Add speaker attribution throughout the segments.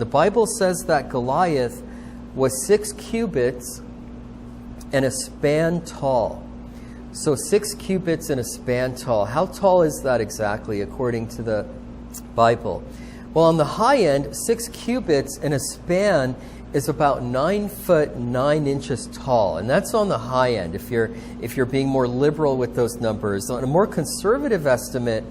Speaker 1: The Bible says that Goliath was 6 cubits and a span tall. So 6 cubits and a span tall. How tall is that exactly according to the Bible? Well, on the high end, 6 cubits and a span is about 9 foot 9 inches tall, and that's on the high end. If you're being more liberal with those numbers, on a more conservative estimate,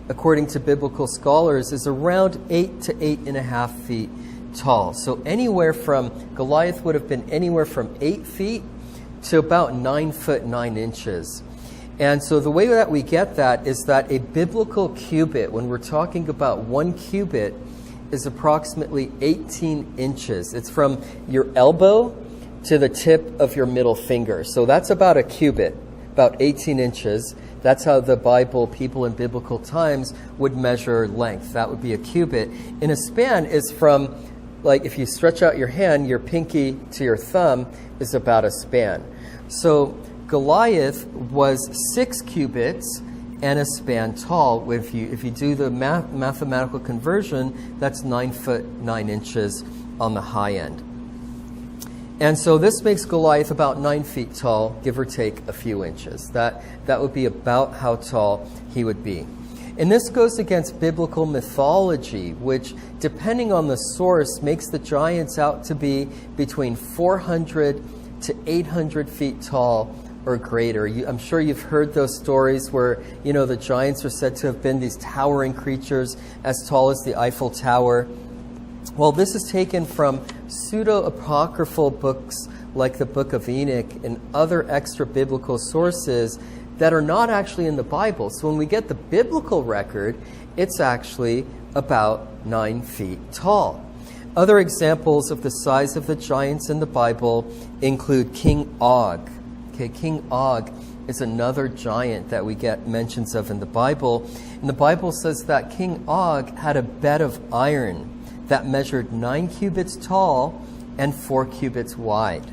Speaker 1: according to biblical scholars, is around 8 to 8.5 feet tall. So Goliath would have been anywhere from 8 feet to about 9 foot 9 inches. And so the way that we get that is that a biblical cubit, when we're talking about 1 cubit, is approximately 18 inches. It's from your elbow to the tip of your middle finger. So that's about a cubit, about 18 inches. That's how the Bible, people in biblical times, would measure length. That would be a cubit. And a span is from, like, if you stretch out your hand, your pinky to your thumb is about a span. So Goliath was 6 cubits and a span tall. If you do the mathematical conversion, that's 9 foot 9 inches on the high end. And so this makes Goliath about 9 feet tall, give or take a few inches. That would be about how tall he would be. And this goes against biblical mythology, which, depending on the source, makes the giants out to be between 400 to 800 feet tall or greater. I'm sure you've heard those stories where, the giants are said to have been these towering creatures as tall as the Eiffel Tower. Well, this is taken from pseudo-apocryphal books like the Book of Enoch and other extra-biblical sources that are not actually in the Bible. So when we get the biblical record, it's actually about 9 feet tall. Other examples of the size of the giants in the Bible include King Og. King Og is another giant that we get mentions of in the Bible. And the Bible says that King Og had a bed of iron that measured 9 cubits tall and 4 cubits wide.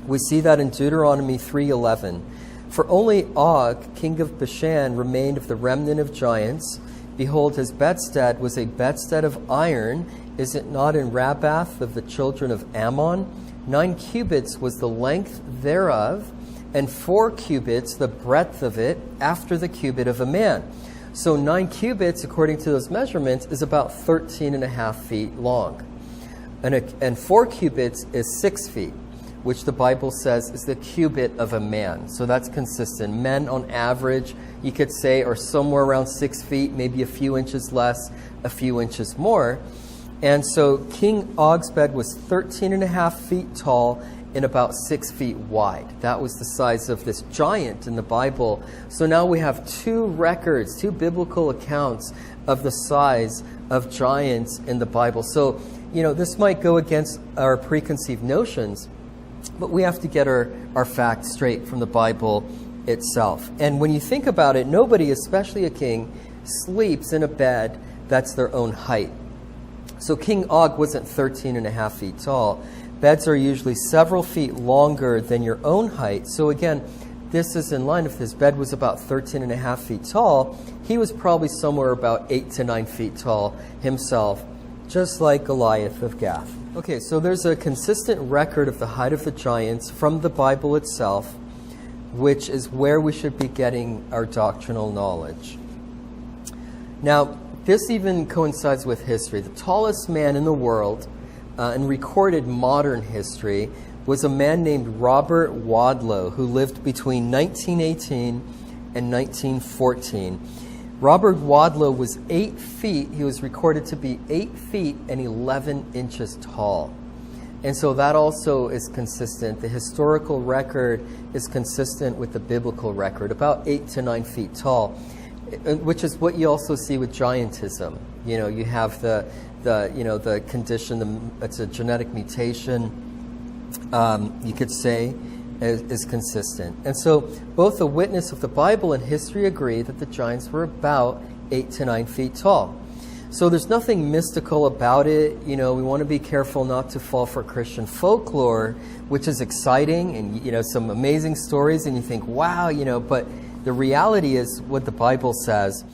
Speaker 1: We see that in Deuteronomy 3:11. For only Og, king of Bashan, remained of the remnant of giants. Behold, his bedstead was a bedstead of iron. Is it not in Rabbath of the children of Ammon? 9 cubits was the length thereof, and 4 cubits the breadth of it, after the cubit of a man. So 9 cubits, according to those measurements, is about 13.5 feet long. And 4 cubits is 6 feet, which the Bible says is the cubit of a man. So that's consistent. Men, on average, you could say, are somewhere around 6 feet, maybe a few inches less, a few inches more. And so King Og's bed was 13.5 feet tall and about 6 feet wide. That was the size of this giant in the Bible. So now we have 2 records, 2 biblical accounts of the size of giants in the Bible. So, this might go against our preconceived notions, but we have to get our facts straight from the Bible itself. And when you think about it, nobody, especially a king, sleeps in a bed that's their own height. So King Og wasn't 13.5 feet tall. Beds are usually several feet longer than your own height. So again, this is in line. If his bed was about 13.5 feet tall, he was probably somewhere about 8 to 9 feet tall himself, just like Goliath of Gath. Okay, so there's a consistent record of the height of the giants from the Bible itself, which is where we should be getting our doctrinal knowledge. Now, this even coincides with history. The tallest man in the world, in recorded modern history, was a man named Robert Wadlow, who lived between 1918 and 1914. Robert Wadlow was 8 feet. He was recorded to be 8 feet and 11 inches tall. And so that also is consistent. The historical record is consistent with the biblical record, about 8 to 9 feet tall, which is what you also see with giantism. You have the condition, it's a genetic mutation, you could say, is consistent. And so both the witness of the Bible and history agree that the giants were about 8 to 9 feet tall. So there's nothing mystical about it. We want to be careful not to fall for Christian folklore, which is exciting and, some amazing stories, and you think, wow, but the reality is what the Bible says.